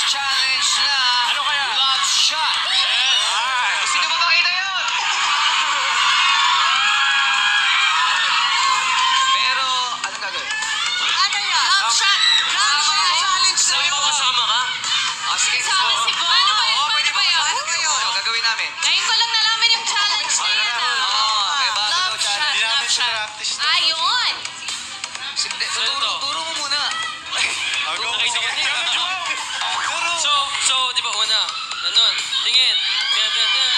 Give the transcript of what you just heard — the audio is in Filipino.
challenge na Ano kaya? love shot. Yes! Gusto niyo ba makita yun? Pero, anong gagawin? Ano yan? Love shot! Love shot! Challenge na Sabi mo kasama ka? Sige. Kasama si Boy. Paano ba yun? Oo, pwede Paano ba yun? Paano ba yun? Gagawin namin. Ngayon ko lang nalaman yung challenge na yan Oo, may bago daw Love challenge. shot, Hindi namin love shot. practice to. Ayun! Turo mo muna. Go. Nakita ko niya. Turo. So, di ba una, ganun, tingin, ganun,